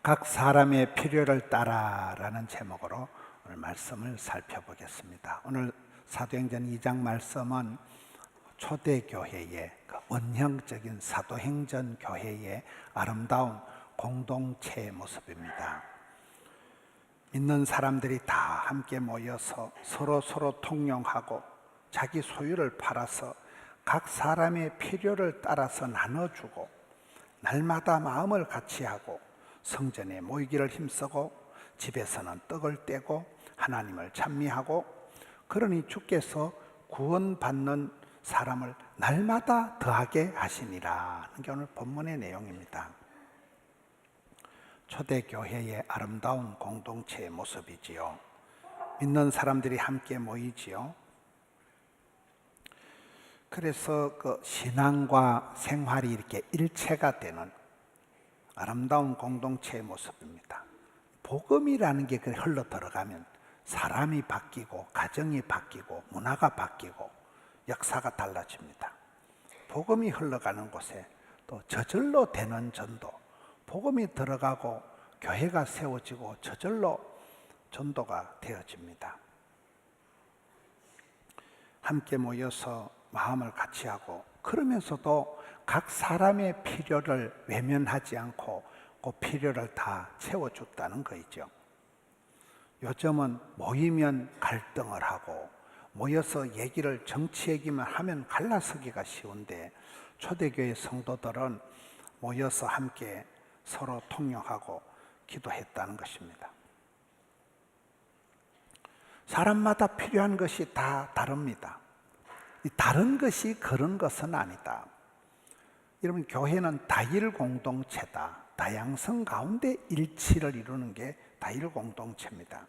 각 사람의 필요를 따라라는 제목으로 오늘 말씀을 살펴보겠습니다. 오늘 사도행전 2장 말씀은 초대교회의 원형적인 사도행전 교회의 아름다운 공동체의 모습입니다. 믿는 사람들이 다 함께 모여서 서로 통용하고 자기 소유를 팔아서 각 사람의 필요를 따라서 나눠주고 날마다 마음을 같이하고 성전에 모이기를 힘쓰고 집에서는 떡을 떼고 하나님을 찬미하고 그러니 주께서 구원받는 사람을 날마다 더하게 하시니라 하는 게 오늘 본문의 내용입니다. 초대교회의 아름다운 공동체의 모습이지요. 믿는 사람들이 함께 모이지요. 그래서 그 신앙과 생활이 이렇게 일체가 되는 아름다운 공동체의 모습입니다. 복음이라는 게 흘러 들어가면 사람이 바뀌고 가정이 바뀌고 문화가 바뀌고 역사가 달라집니다. 복음이 흘러가는 곳에 또 저절로 되는 전도, 복음이 들어가고 교회가 세워지고 저절로 전도가 되어집니다. 함께 모여서 마음을 같이 하고 그러면서도 각 사람의 필요를 외면하지 않고 그 필요를 다 채워줬다는 거죠. 요즘은 모이면 갈등을 하고 모여서 정치 얘기만 하면 갈라서기가 쉬운데 초대교회 성도들은 모여서 함께 서로 통용하고 기도했다는 것입니다. 사람마다 필요한 것이 다 다릅니다. 이 다른 것이 그런 것은 아니다. 여러분, 교회는 다일 공동체다. 다양성 가운데 일치를 이루는 게 다일 공동체입니다.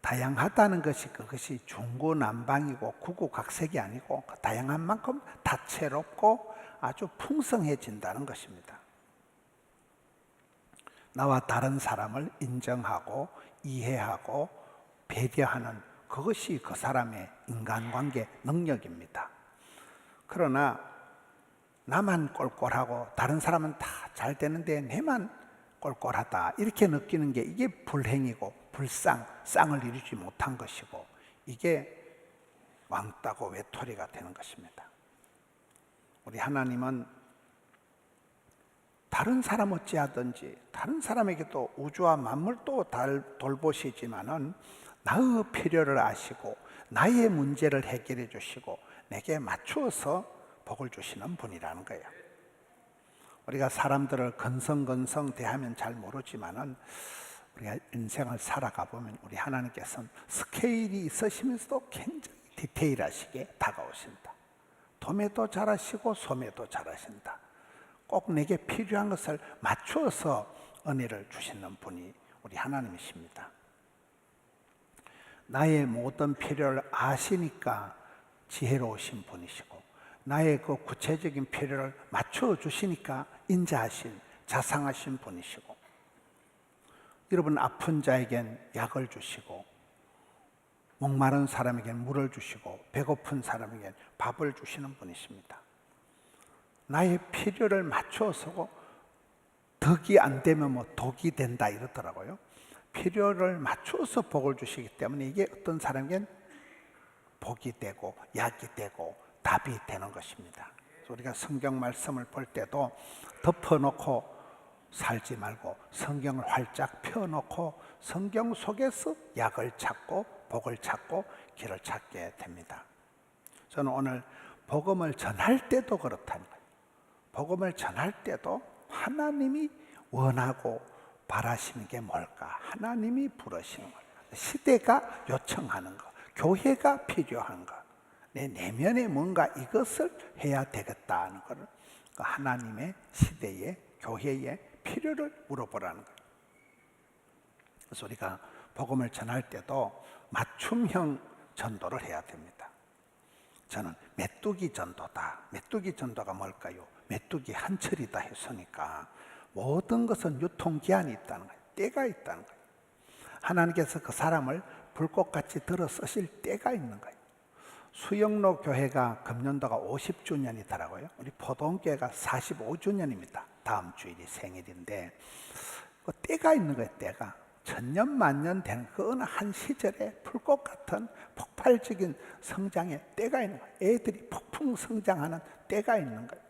다양하다는 것이 그것이 중구난방이고 구구각색이 아니고 다양한 만큼 다채롭고 아주 풍성해진다는 것입니다. 나와 다른 사람을 인정하고 이해하고 배려하는 그것이 그 사람의 인간관계 능력입니다. 그러나 나만 꼴꼴하고 다른 사람은 다 잘 되는데 내만 꼴꼴하다 이렇게 느끼는 게 이게 불행이고 쌍을 이루지 못한 것이고 이게 왕따고 외톨이가 되는 것입니다. 우리 하나님은 다른 사람 어찌하든지 다른 사람에게 또 우주와 만물도 돌보시지만은 나의 필요를 아시고 나의 문제를 해결해 주시고 내게 맞추어서 복을 주시는 분이라는 거예요. 우리가 사람들을 건성건성 대하면 잘 모르지만은 우리가 인생을 살아가 보면 우리 하나님께서는 스케일이 있으시면서도 굉장히 디테일하시게 다가오신다. 도매도 잘하시고 소매도 잘하신다. 꼭 내게 필요한 것을 맞추어서 은혜를 주시는 분이 우리 하나님이십니다. 나의 모든 필요를 아시니까 지혜로우신 분이시고 나의 그 구체적인 필요를 맞춰 주시니까 인자하신 자상하신 분이시고 여러분 아픈 자에겐 약을 주시고 목마른 사람에겐 물을 주시고 배고픈 사람에겐 밥을 주시는 분이십니다. 나의 필요를 맞춰서 덕이 안 되면 독이 된다 이러더라고요. 필요를 맞춰서 복을 주시기 때문에 이게 어떤 사람에겐 복이 되고 약이 되고 답이 되는 것입니다. 그래서 우리가 성경 말씀을 볼 때도 덮어놓고 살지 말고 성경을 활짝 펴놓고 성경 속에서 약을 찾고 복을 찾고 길을 찾게 됩니다. 저는 오늘 복음을 전할 때도 그렇다는 거예요. 복음을 전할 때도 하나님이 원하고 바라시는 게 뭘까? 하나님이 부르시는 것, 시대가 요청하는 것, 교회가 필요한 것, 내 내면에 뭔가 이것을 해야 되겠다는 것을 하나님의 시대의 교회의 필요를 물어보라는 거예요. 그래서 우리가 복음을 전할 때도 맞춤형 전도를 해야 됩니다. 저는 메뚜기 전도다. 메뚜기 전도가 뭘까요? 메뚜기 한철이다 했으니까 모든 것은 유통기한이 있다는 거예요. 때가 있다는 거예요. 하나님께서 그 사람을 불꽃같이 들어 쓰실 때가 있는 거예요. 수영로 교회가 금년도가 50주년이더라고요. 우리 포동교회가 45주년입니다. 다음 주일이 생일인데 그 때가 있는 거예요. 때가 천년만년 되는 그 어느 한 시절에 불꽃 같은 폭발적인 성장의 때가 있는 거예요. 애들이 폭풍 성장하는 때가 있는 거예요.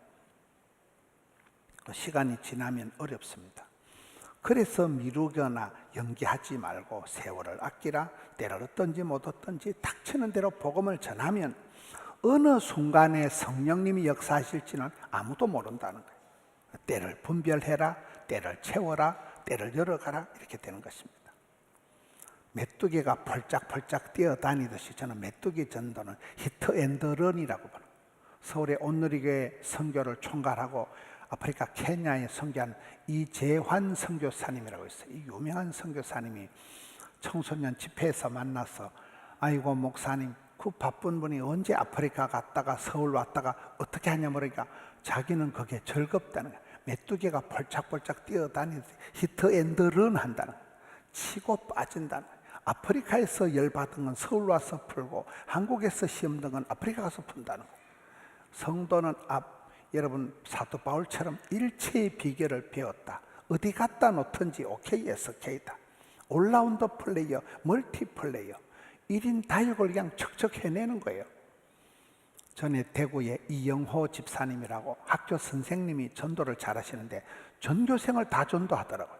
그 시간이 지나면 어렵습니다. 그래서 미루거나 연기하지 말고 세월을 아끼라. 때를 얻든지 못 얻든지 닥치는 대로 복음을 전하면 어느 순간에 성령님이 역사하실지는 아무도 모른다는 거예요. 때를 분별해라, 때를 채워라, 때를 열어가라, 이렇게 되는 것입니다. 메뚜기가 펄짝펄짝 뛰어다니듯이 저는 메뚜기 전도는 히트 앤드 런이라고 봐요. 서울의 온누리교회 선교를 총괄하고 아프리카 케냐에 선교한 이재환 선교사님이라고 있어요. 이 유명한 선교사님이 청소년 집회에서 만나서 아이고 목사님, 그 바쁜 분이 언제 아프리카 갔다가 서울 왔다가 어떻게 하냐 모르니까 자기는 그게 즐겁다는 거예요. 메뚜기가 펄짝펄짝 뛰어다니듯이 히트 앤드 런 한다는 거예요. 치고 빠진다는 거예요. 아프리카에서 열받은 건 서울 와서 풀고 한국에서 시험 든 건 아프리카 가서 푼다는 거예요. 성도는 여러분 사도 바울처럼 일체의 비결을 배웠다. 어디 갖다 놓든지 오케이 SK다. 올라운더 플레이어, 멀티플레이어, 1인 다육을 그냥 척척 해내는 거예요. 전에 대구에 이영호 집사님이라고 학교 선생님이 전도를 잘하시는데 전교생을 다 전도하더라고요.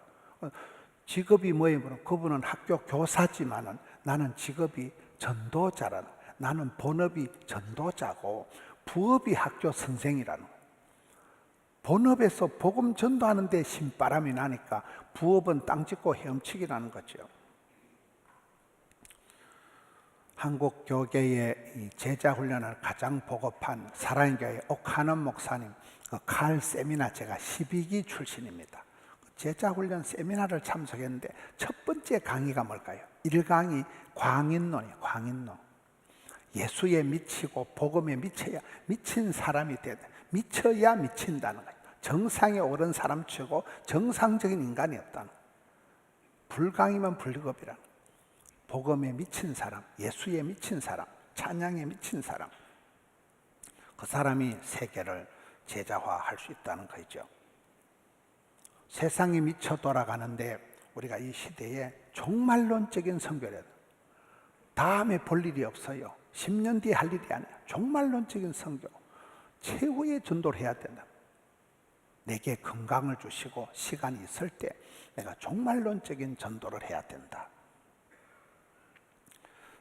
직업이 뭐예요? 그분은 학교 교사지만은 나는 직업이 전도자라는 거예요. 나는 본업이 전도자고 부업이 학교 선생이라는 거예요. 본업에서 복음 전도하는데 신바람이 나니까 부업은 땅 짚고 헤엄치기라는 거죠. 한국 교계의 제자 훈련을 가장 보급한 사랑교회 옥하는 목사님 칼 세미나, 제가 12기 출신입니다. 제자 훈련 세미나를 참석했는데 첫 번째 강의가 뭘까요? 1강이 광인론이에요. 광인론. 예수에 미치고 복음에 미쳐야 미친 사람이 되다. 미쳐야 미친다는 거예요. 정상에 오른 사람 치고 정상적인 인간이 없다는 거예요. 불강이면 불급이라는 거예요. 복음에 미친 사람, 예수에 미친 사람, 찬양에 미친 사람, 그 사람이 세계를 제자화할 수 있다는 거죠. 세상이 미쳐 돌아가는데 우리가 이 시대에 종말론적인 선교를 해야 돼요. 다음에 볼 일이 없어요. 10년 뒤에 할 일이 아니에요. 종말론적인 선교, 최후의 전도를 해야 된다. 내게 건강을 주시고 시간이 있을 때 내가 종말론적인 전도를 해야 된다.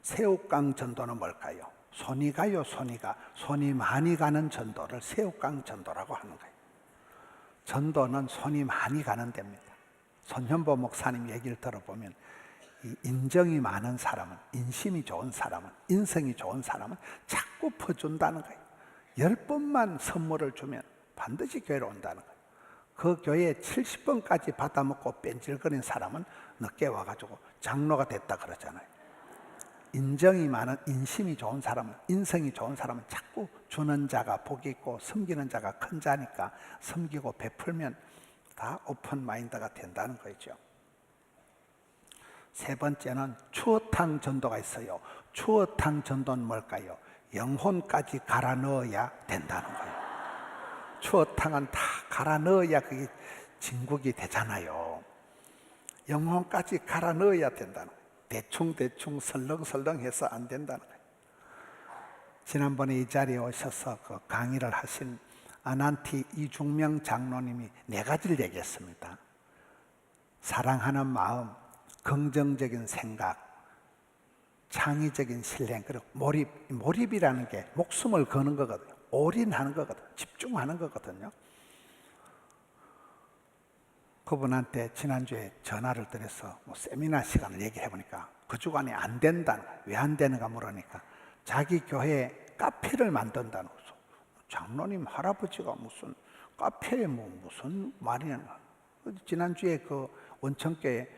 새우깡 전도는 뭘까요? 손이 가요, 손이 가. 손이 많이 가는 전도를 새우깡 전도라고 하는 거예요. 전도는 손이 많이 가는 데입니다. 손현보 목사님 얘기를 들어보면 이 인정이 많은 사람은, 인심이 좋은 사람은, 인성이 좋은 사람은 자꾸 퍼준다는 거예요. 10번만 선물을 주면 반드시 교회로 온다는 거예요. 그 교회에 70번까지 받아먹고 뺀질거린 사람은 늦게 와가지고 장로가 됐다 그러잖아요. 인정이 많은, 인심이 좋은 사람은, 인성이 좋은 사람은 자꾸 주는 자가 복이 있고 섬기는 자가 큰 자니까 섬기고 베풀면 다 오픈 마인드가 된다는 거죠. 세 번째는 추어탕 전도가 있어요. 추어탕 전도는 뭘까요? 영혼까지 갈아 넣어야 된다는 거예요. 추어탕은 다 갈아 넣어야 그게 진국이 되잖아요. 영혼까지 갈아 넣어야 된다는 거예요. 대충 설렁설렁 해서 안 된다는 거예요. 지난번에 이 자리에 오셔서 그 강의를 하신 아난티 이중명 장로님이 4가지를 얘기했습니다. 사랑하는 마음, 긍정적인 생각, 창의적인 실행, 그리고 몰입이라는 게 목숨을 거는 거거든요. 올인하는 거거든요. 집중하는 거거든요. 그분한테 지난주에 전화를 드려서 세미나 시간을 얘기해 보니까 그 주간에 안 된다는 거예요. 왜 안 되는가 물으니까 자기 교회에 카페를 만든다는 거죠. 장로님 할아버지가 무슨 카페에 무슨 말이냐. 지난주에 그 원천교회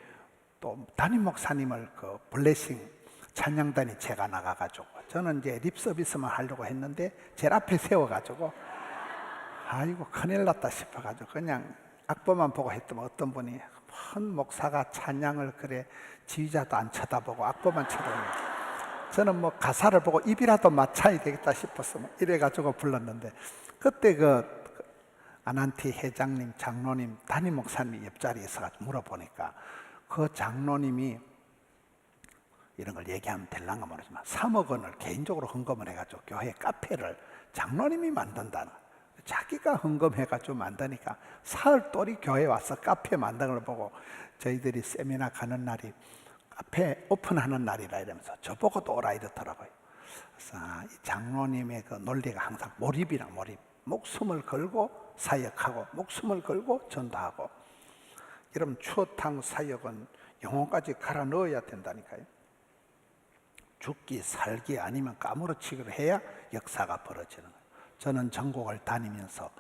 또 담임 목사님을 그 블레싱 찬양단이 제가 나가가지고 저는 이제 립 서비스만 하려고 했는데 제일 앞에 세워가지고 아이고 큰일 났다 싶어가지고 그냥 악보만 보고 했더니 어떤 분이 큰 목사가 찬양을 그래 지휘자도 안 쳐다보고 악보만 쳐다보고 저는 뭐 가사를 보고 입이라도 맞춰야 되겠다 싶어서 이래가지고 불렀는데 그때 그 아난티 회장님, 장로님, 담임 목사님이 옆자리에 있어가지고 물어보니까 그 장로님이 이런 걸 얘기하면 될랑가 모르지만 3억 원을 개인적으로 헌금을 해가지고 교회 카페를 장로님이 만든다는, 자기가 헌금해가지고 만드니까 사흘 또리 교회에 와서 카페 만드는 걸 보고 저희들이 세미나 가는 날이 카페 오픈하는 날이라 이러면서 저보고도 오라 이러더라고요. 그래서 이 장로님의 그 논리가 항상 몰입이랑 몰입, 목숨을 걸고 사역하고 목숨을 걸고 전도하고. 여러분, 추어탕 사역은 영혼까지 갈아 넣어야 된다니까요. 죽기 살기 아니면 까무러치기를 해야 역사가 벌어지는 거예요. 저는 전국을 다니면서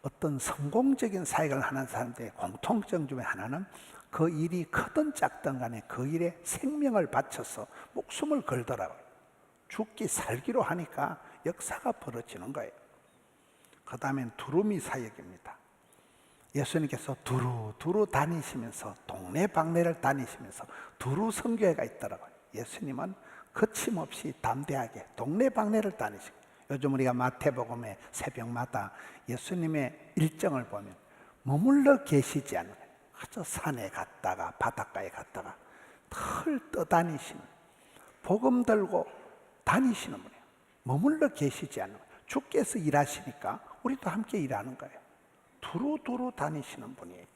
어떤 성공적인 사역을 하는 사람들의 공통점 중에 하나는 그 일이 크든 작든 간에 그 일에 생명을 바쳐서 목숨을 걸더라고요. 죽기 살기로 하니까 역사가 벌어지는 거예요. 그 다음엔 두루미 사역입니다. 예수님께서 두루 다니시면서 동네 방네를 다니시면서 두루 선교회가 있더라고요. 예수님은 거침없이 담대하게 동네 방네를 다니시고, 요즘 우리가 마태복음의 새벽마다 예수님의 일정을 보면 머물러 계시지 않는 거예요. 그저 산에 갔다가 바닷가에 갔다가 털 떠다니시는, 복음 들고 다니시는 분이에요. 머물러 계시지 않는 거예요. 주께서 일하시니까 우리도 함께 일하는 거예요. 두루 다니시는 분이에요.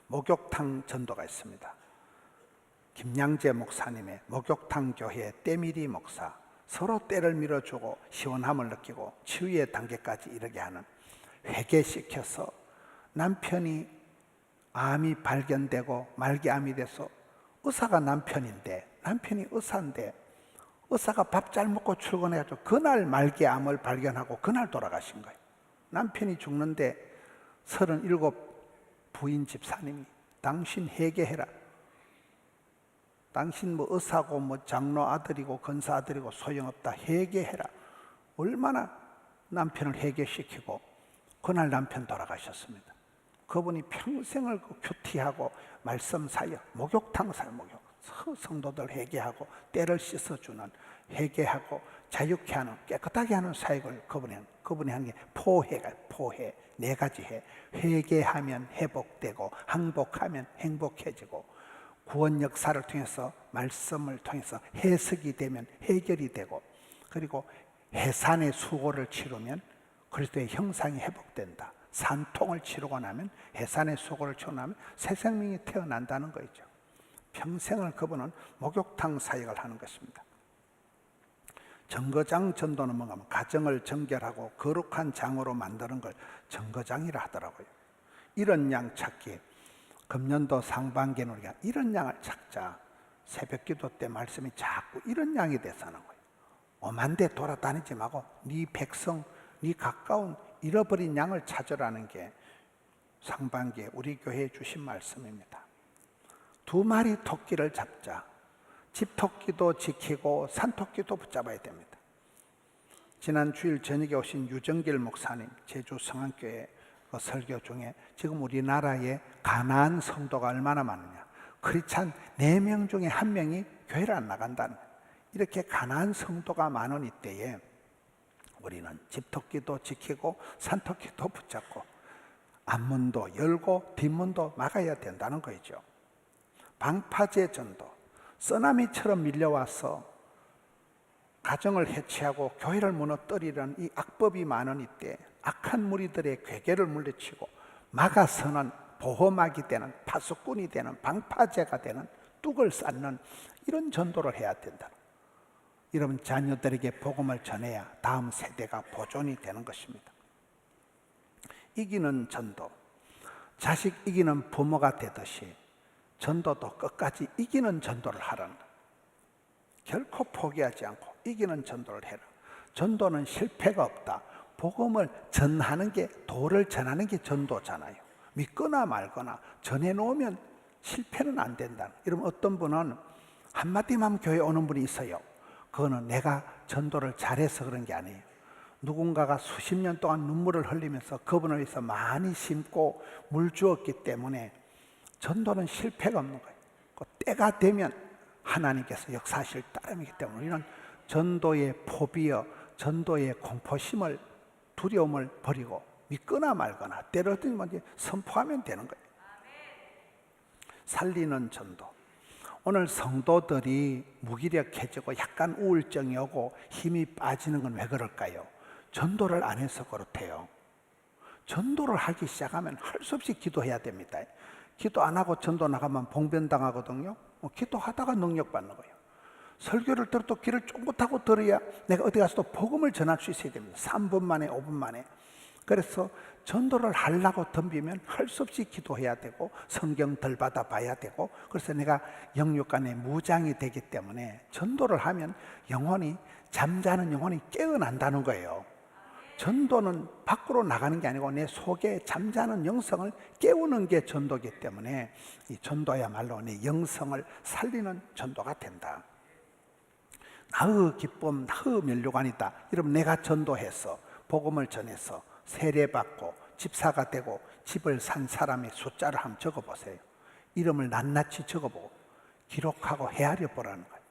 목욕탕 전도가 있습니다. 김양재 목사님의 목욕탕 교회 때밀이 목사, 서로 때를 밀어주고 시원함을 느끼고 치유의 단계까지 이르게 하는, 회개시켜서 남편이 암이 발견되고 말기암이 돼서 의사가 남편인데, 남편이 의사인데 의사가 밥 잘 먹고 출근해가지고 그날 말기암을 발견하고 그날 돌아가신 거예요. 남편이 죽는데 37 부인 집사님이 당신 회개해라, 당신 뭐 의사고 뭐 장로 아들이고 권사 아들이고 소용없다, 회개해라. 얼마나 남편을 회개시키고 그날 남편 돌아가셨습니다. 그분이 평생을 그 큐티하고 말씀 사역, 목욕탕 사역, 목욕, 성도들 회개하고 때를 씻어주는, 회개하고 자유케 하는, 깨끗하게 하는 사역을 그분이 하는 게 포해가, 포해 네 가지 해. 회개하면 회복되고, 항복하면 행복해지고, 구원 역사를 통해서 말씀을 통해서 해석이 되면 해결이 되고, 그리고 해산의 수고를 치르면 그리스도의 형상이 회복된다. 산통을 치르고 나면, 해산의 수고를 치르고 나면 새 생명이 태어난다는 거죠. 평생을 그분은 목욕탕 사역을 하는 것입니다. 정거장 전도는 뭔가 하면 가정을 정결하고 거룩한 장으로 만드는 걸 정거장이라 하더라고요. 이런 양 찾기, 금년도 상반기는 우리가 이런 양을 찾자. 새벽기도 때 말씀이 자꾸 이런 양이 돼서는 거예요. 오만데 돌아다니지 말고 네 백성, 네 가까운 잃어버린 양을 찾으라는 게 상반기에 우리 교회에 주신 말씀입니다. 2마리 토끼를 잡자. 집토끼도 지키고 산토끼도 붙잡아야 됩니다. 지난 주일 저녁에 오신 유정길 목사님, 제주 성안교회 그 설교 중에 지금 우리나라에 가나안 성도가 얼마나 많으냐, 크리스찬 4명 중에 1명이 교회를 안 나간다는 거예요. 이렇게 가나안 성도가 많은 이때에 우리는 집토끼도 지키고 산토끼도 붙잡고 앞문도 열고 뒷문도 막아야 된다는 거죠. 방파제 전도, 쓰나미처럼 밀려와서 가정을 해치하고 교회를 무너뜨리는 이 악법이 많은 이때 악한 무리들의 괴계를 물리치고 막아서는 보호막이 되는, 파수꾼이 되는, 방파제가 되는, 뚝을 쌓는 이런 전도를 해야 된다. 여러분, 자녀들에게 복음을 전해야 다음 세대가 보존이 되는 것입니다. 이기는 전도, 자식 이기는 부모가 되듯이 전도도 끝까지 이기는 전도를 하라는 거예요. 결코 포기하지 않고 이기는 전도를 해라. 전도는 실패가 없다. 복음을 전하는 게, 도를 전하는 게 전도잖아요. 믿거나 말거나 전해놓으면 실패는 안 된다. 여러분, 어떤 분은 한마디만 교회에 오는 분이 있어요. 그거는 내가 전도를 잘해서 그런 게 아니에요. 누군가가 수십 년 동안 눈물을 흘리면서 그분을 위해서 많이 심고 물 주었기 때문에 전도는 실패가 없는 거예요. 그 때가 되면 하나님께서 역사하실 따름이기 때문에 우리는 전도의 포비어, 전도의 공포심을, 두려움을 버리고 믿거나 말거나 때로는 먼저 선포하면 되는 거예요. 살리는 전도. 오늘 성도들이 무기력해지고 약간 우울증이 오고 힘이 빠지는 건 왜 그럴까요? 전도를 안 해서 그렇대요. 전도를 하기 시작하면 할 수 없이 기도해야 됩니다. 기도 안 하고 전도 나가면 봉변당하거든요. 기도하다가 능력받는 거예요. 설교를 들어도 귀를 쫑긋하고 들어야 내가 어디 가서 또 복음을 전할 수 있어야 됩니다. 3분 만에 5분 만에. 그래서 전도를 하려고 덤비면 할 수 없이 기도해야 되고 성경 덜 받아 봐야 되고, 그래서 내가 영육간에 무장이 되기 때문에 전도를 하면 영혼이, 잠자는 영혼이 깨어난다는 거예요. 전도는 밖으로 나가는 게 아니고 내 속에 잠자는 영성을 깨우는 게 전도이기 때문에 이 전도야말로 내 영성을 살리는 전도가 된다. 나의 기쁨, 나의 면류관이다. 여러분, 내가 전도해서 복음을 전해서 세례받고 집사가 되고 집을 산 사람의 숫자를 한번 적어보세요. 이름을 낱낱이 적어보고 기록하고 헤아려 보라는 거예요.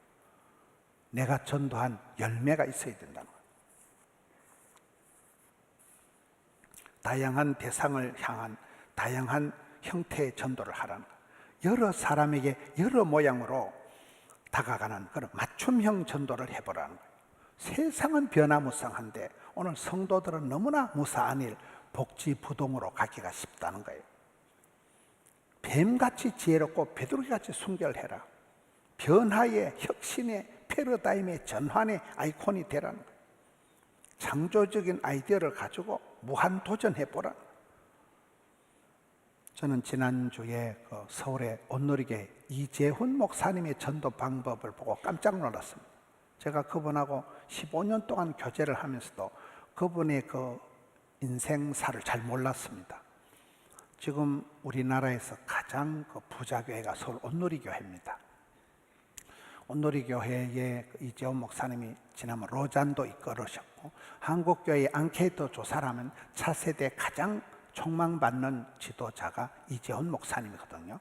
내가 전도한 열매가 있어야 된다는 거예요. 다양한 대상을 향한 다양한 형태의 전도를 하라는 거예요. 여러 사람에게 여러 모양으로 다가가는 그런 맞춤형 전도를 해보라는 거예요. 세상은 변화무쌍한데 오늘 성도들은 너무나 무사한 일, 복지부동으로 가기가 쉽다는 거예요. 뱀같이 지혜롭고 베드로같이 순결해라. 변화의, 혁신의, 패러다임의 전환의 아이콘이 되라는 거예요. 창조적인 아이디어를 가지고 무한도전해보라. 저는 지난주에 서울의 온누리교회 이재훈 목사님의 전도 방법을 보고 깜짝 놀랐습니다. 제가 그분하고 15년 동안 교제를 하면서도 그분의 그 인생사를 잘 몰랐습니다. 지금 우리나라에서 가장 부자교회가 서울 온누리교회입니다. 온누리교회의 이재훈 목사님이 지난번 로잔도 이끌으셨고, 한국교회 앙케이트 조사를 하면 차세대 가장 촉망받는 지도자가 이재훈 목사님이거든요.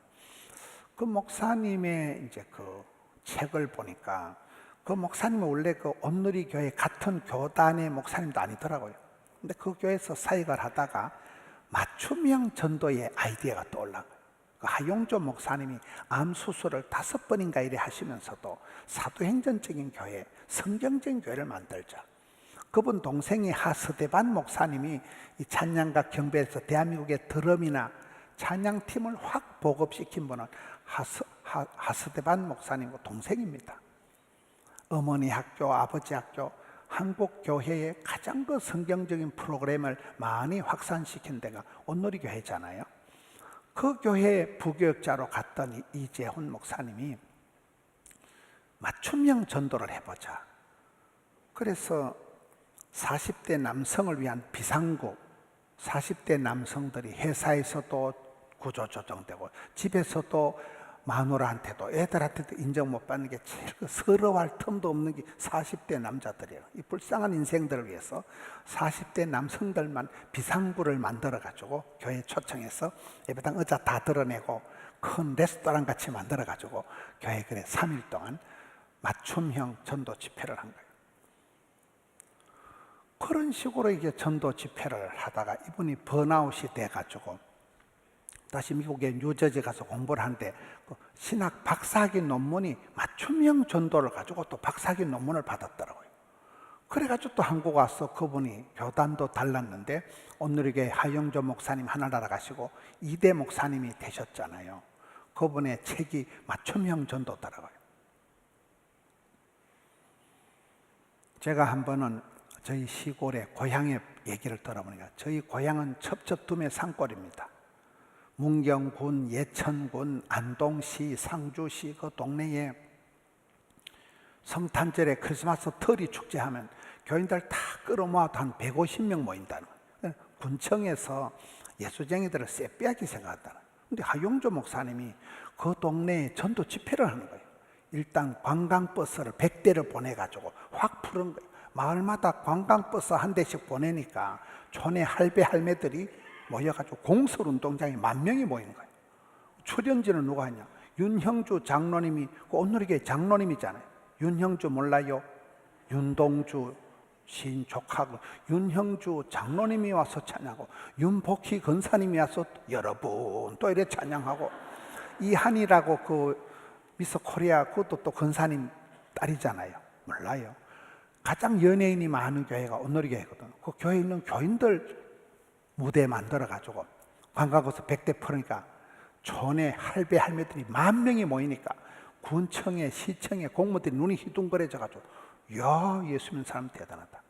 그 목사님의 이제 그 책을 보니까 그 목사님은 원래 그 온누리교회 같은 교단의 목사님도 아니더라고요. 근데 그 교회에서 사역을 하다가 맞춤형 전도의 아이디어가 떠올라. 그 하용조 목사님이 암 수술을 5번인가 이래 하시면서도 사도행전적인 교회, 성경적인 교회를 만들자. 그분 동생이 하스데반 목사님이 이 찬양과 경배에서 대한민국의 드럼이나 찬양팀을 확 보급시킨 분은 하스데반 목사님과 동생입니다. 어머니 학교, 아버지 학교, 한국 교회의 가장 그 성경적인 프로그램을 많이 확산시킨 데가 온누리교회잖아요. 그 교회의 부교육자로 갔던 이재훈 목사님이 맞춤형 전도를 해보자. 그래서 40대 남성을 위한 비상구, 40대 남성들이 회사에서도 구조조정되고 집에서도 마누라한테도 애들한테도 인정 못 받는 게 제일 서러워할 틈도 없는 게 40대 남자들이에요. 이 불쌍한 인생들을 위해서 40대 남성들만 비상구를 만들어가지고 교회에 초청해서 예배당 의자 다 드러내고 큰 레스토랑 같이 만들어가지고 교회 그래 3일 동안 맞춤형 전도 집회를 한 거예요. 그런 식으로 이게 전도 집회를 하다가 이분이 번아웃이 돼가지고 다시 미국의 뉴저지 가서 공부를 하는데 그 신학 박사학위 논문이 맞춤형 전도를 가지고 또 박사학위 논문을 받았더라고요. 그래가지고 또 한국 와서 그분이 교단도 달랐는데 온누리교회 하용조 목사님 하나나라 가시고 이대 목사님이 되셨잖아요. 그분의 책이 맞춤형 전도더라고요. 제가 한 번은 저희 시골의 고향의 얘기를 들어보니까 저희 고향은 첩첩둠의 산골입니다. 문경군, 예천군, 안동시, 상주시 그 동네에 성탄절에 크리스마스 터리 축제하면 교인들 다 끌어모아도 한 150명 모인다는 거예요. 군청에서 예수쟁이들을 쎄빼하게 생각한다는 거예요. 근데 하용조 목사님이 그 동네에 전도 집회를 하는 거예요. 일단 관광버스를 100대를 보내가지고 확 푸른 거예요. 마을마다 관광버스 한 대씩 보내니까 촌의 할배 할매들이 모여가지고 공설운동장에 10,000명이 모인 거예요. 출연진은 누가 하냐? 윤형주 장로님이 그 온누리교회 장로님이잖아요. 윤형주 몰라요? 윤동주, 시인 조카고 윤형주 장로님이 와서 찬양하고 윤복희 권사님이 와서 여러분 또 이래 찬양하고, 이한이라고 그 미스 코리아 그것도 또 권사님 딸이잖아요. 몰라요. 가장 연예인이 많은 교회가 온누리교회거든. 그 교회에 있는 교인들 무대 만들어 가지고 관광거서 100대 풀으니까 촌에 할배 할매들이 10,000명이 모이니까 군청에 시청에 공무원들이 눈이 희둥거려져 가지고 야, 예수 믿는 사람 대단하다.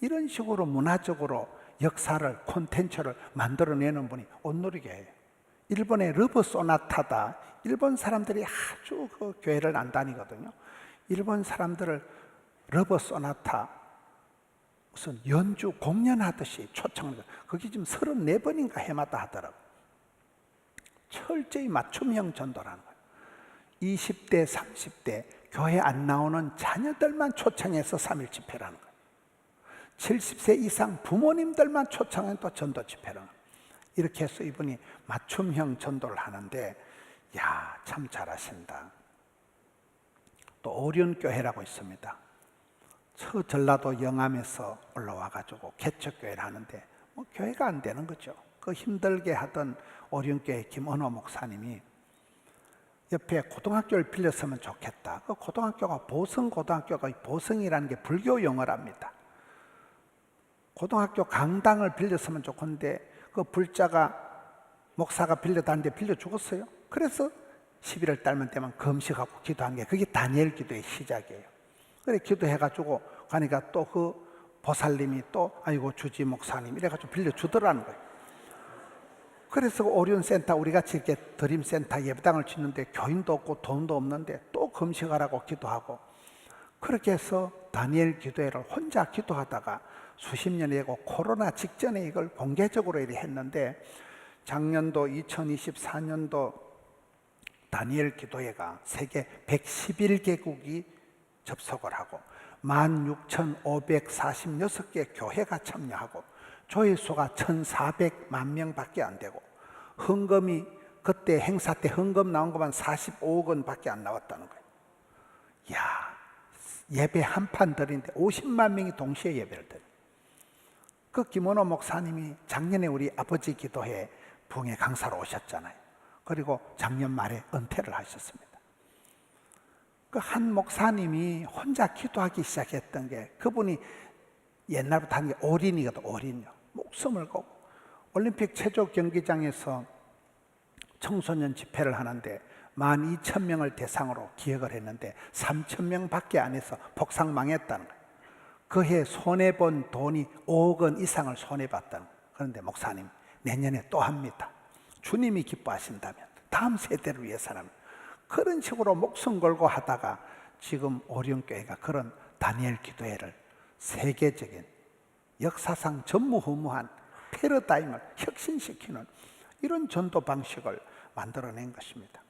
이런 식으로 문화적으로 역사를 콘텐츠를 만들어내는 분이 온누리교회예요. 일본의 러브 소나타다. 일본 사람들이 아주 그 교회를 안 다니거든요. 일본 사람들을 러브 소나타 무슨 연주 공연하듯이 초청을, 그게 지금 34번인가 해마다 하더라고요. 철저히 맞춤형 전도라는 거예요. 20대 30대 교회 안 나오는 자녀들만 초청해서 3.1 집회라는 거예요. 70세 이상 부모님들만 초청해 또 전도 집회라는 거예요. 이렇게 해서 이분이 맞춤형 전도를 하는데, 야, 참 잘하신다. 또 오륜교회라고 있습니다. 전라도 영암에서 올라와가지고 개척교회를 하는데 뭐 교회가 안 되는 거죠. 그 힘들게 하던 오륜교회 김은호 목사님이 옆에 고등학교를 빌렸으면 좋겠다. 그 고등학교가 보성고등학교가, 보성이라는 게 불교 용어랍니다. 고등학교 강당을 빌렸으면 좋겠는데 그 불자가 목사가 빌려다는데 빌려 죽었어요. 그래서 11월 달만 되면 금식하고 기도한 게 그게 다니엘 기도의 시작이에요. 그래 기도해가지고 가니까 또 그 보살님이 또 아이고 주지 목사님 이래가지고 빌려주더라는 거예요. 그래서 오륜센터 우리 같이 이렇게 드림센터 예배당을 짓는데 교인도 없고 돈도 없는데 또 금식하라고 기도하고, 그렇게 해서 다니엘 기도회를 혼자 기도하다가 수십 년이 되고 코로나 직전에 이걸 공개적으로 이렇게 했는데, 작년도 2024년도 다니엘 기도회가 세계 111개국이 접속을 하고 16,546개 교회가 참여하고 조회수가 1,400만 명밖에 안 되고, 헌금이 그때 행사 때 헌금 나온 것만 45억 원밖에 안 나왔다는 거예요. 이야, 예배 한 판 드리는데 50만 명이 동시에 예배를 드려요. 그 김원호 목사님이 작년에 우리 아버지 기도회 부흥회 강사로 오셨잖아요. 그리고 작년 말에 은퇴를 하셨습니다. 그 한 목사님이 혼자 기도하기 시작했던 게, 그분이 옛날부터 하는 게 올인이거든. 올인요. 목숨을 걸고 올림픽 체조 경기장에서 청소년 집회를 하는데 12,000명을 대상으로 기획을 했는데 3,000명밖에 안 해서 복상 망했다는 거예요. 그해 손해본 돈이 5억 원 이상을 손해봤다는 거예요. 그런데 목사님 내년에 또 합니다. 주님이 기뻐하신다면 다음 세대를 위해서라면. 그런 식으로 목숨 걸고 하다가 지금 오륜교회가 그런 다니엘 기도회를 세계적인 역사상 전무후무한 패러다임을 혁신시키는 이런 전도 방식을 만들어낸 것입니다.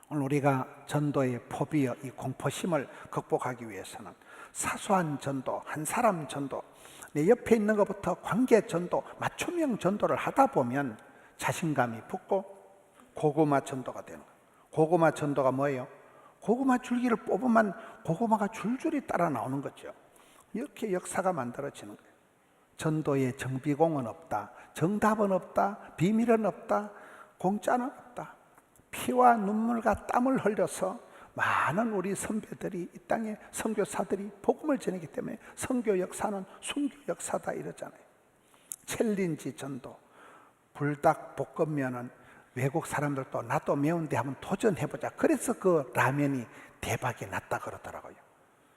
오늘 우리가 전도의 포비어, 이 공포심을 극복하기 위해서는 사소한 전도, 한 사람 전도, 내 옆에 있는 것부터 관계 전도, 맞춤형 전도를 하다 보면 자신감이 붙고 고구마 전도가 되는 거예요. 고구마 전도가 뭐예요? 고구마 줄기를 뽑으면 고구마가 줄줄이 따라 나오는 거죠. 이렇게 역사가 만들어지는 거예요. 전도에 정비공은 없다, 정답은 없다, 비밀은 없다, 공짜는 없다. 피와 눈물과 땀을 흘려서 많은 우리 선배들이 이 땅에 선교사들이 복음을 전하기 때문에 선교 역사는 순교 역사다 이러잖아요. 챌린지 전도, 불닭 볶음면은 외국 사람들도 나도 매운데 한번 도전해보자. 그래서 그 라면이 대박이 났다 그러더라고요.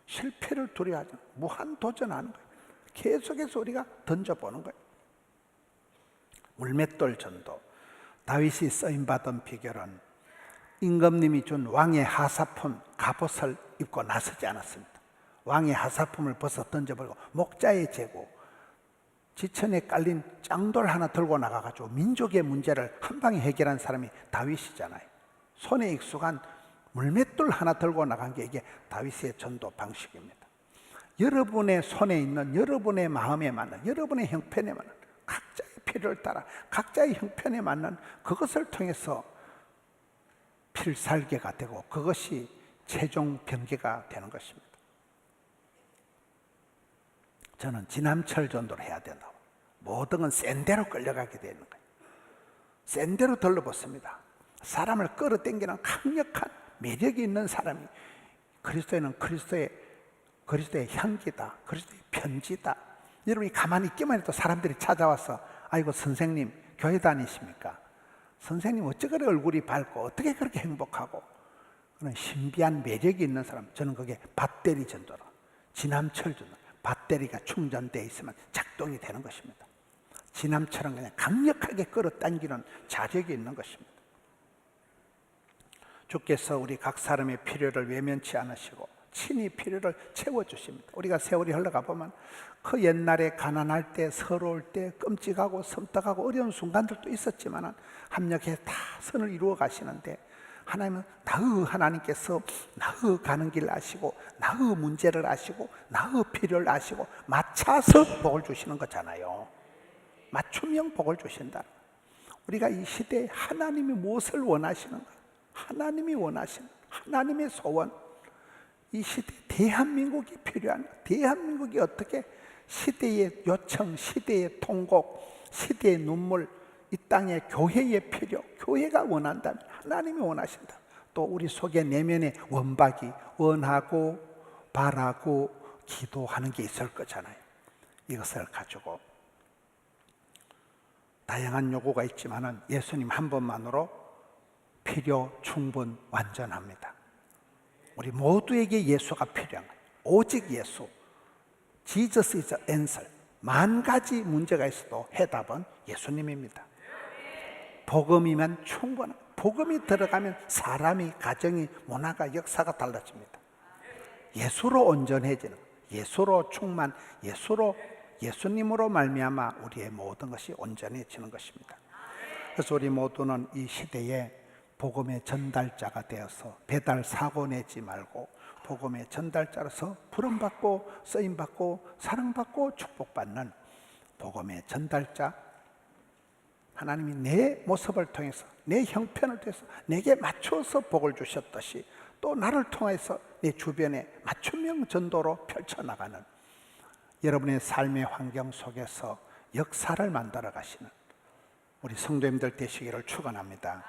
실패를 두려워하지 않아요. 무한 도전하는 거예요. 계속해서 우리가 던져보는 거예요. 물맷돌 전도, 다윗이 쓰임받은 비결은 임금님이 준 왕의 하사품 갑옷을 입고 나서지 않았습니다. 왕의 하사품을 벗어 던져버리고 목자의 제고, 지천에 깔린 짱돌 하나 들고 나가가지고 민족의 문제를 한 방에 해결한 사람이 다윗이잖아요. 손에 익숙한 물맷돌 하나 들고 나간 게 이게 다윗의 전도 방식입니다. 여러분의 손에 있는, 여러분의 마음에 맞는, 여러분의 형편에 맞는, 각자의 필요를 따라 각자의 형편에 맞는 그것을 통해서 필살기가 되고 그것이 최종 병기가 되는 것입니다. 저는 지남철 전도를 해야 된다고. 모든 건 센 대로 끌려가게 되는 거예요. 센 대로 들러붙습니다. 사람을 끌어당기는 강력한 매력이 있는 사람이, 그리스도에는 그리스도의 향기다, 그리스도의 편지다. 여러분이 가만히 있기만 해도 사람들이 찾아와서 아이고 선생님 교회 다니십니까? 선생님 어찌 그렇게 얼굴이 밝고 어떻게 그렇게 행복하고, 그런 신비한 매력이 있는 사람, 저는 그게 배터리 전도라, 지남철 전도. 배터리가 충전되어 있으면 작동이 되는 것입니다. 지남철은 그냥 강력하게 끌어당기는 자력이 있는 것입니다. 주께서 우리 각 사람의 필요를 외면치 않으시고 친히 필요를 채워주십니다. 우리가 세월이 흘러가 보면 그 옛날에 가난할 때, 서러울 때, 끔찍하고 섬뜩하고 어려운 순간들도 있었지만 합력해서 다 선을 이루어 가시는데, 하나님은 나의 하나님께서 나의 가는 길 아시고 나의 문제를 아시고 나의 필요를 아시고 맞춰서 복을 주시는 거잖아요. 맞춤형 복을 주신다. 우리가 이 시대에 하나님이 무엇을 원하시는가, 하나님이 원하시는 하나님의 소원, 이 시대 대한민국이 필요한, 대한민국이 어떻게 시대의 요청, 시대의 통곡, 시대의 눈물, 이 땅의 교회의 필요, 교회가 원한다면 하나님이 원하신다. 또 우리 속에 내면에 원박이, 원하고 바라고 기도하는 게 있을 거잖아요. 이것을 가지고 다양한 요구가 있지만 예수님 한 번만으로 필요 충분 완전합니다. 우리 모두에게 예수가 필요한 거예요. 오직 예수. Jesus is the answer. 만 가지 문제가 있어도 해답은 예수님입니다. 복음이면 충분한, 복음이 들어가면 사람이, 가정이, 문화가, 역사가 달라집니다. 예수로 온전해지는, 예수로 충만, 예수님으로 말미암아 우리의 모든 것이 온전해지는 것입니다. 그래서 우리 모두는 이 시대에 복음의 전달자가 되어서 배달 사고 내지 말고 복음의 전달자로서 부름받고 쓰임받고 사랑받고 축복받는 복음의 전달자, 하나님이 내 모습을 통해서, 내 형편을 통해서 내게 맞춰서 복을 주셨듯이 또 나를 통해서 내 주변에 맞춤형 전도로 펼쳐나가는, 여러분의 삶의 환경 속에서 역사를 만들어 가시는 우리 성도님들 되시기를 축원합니다.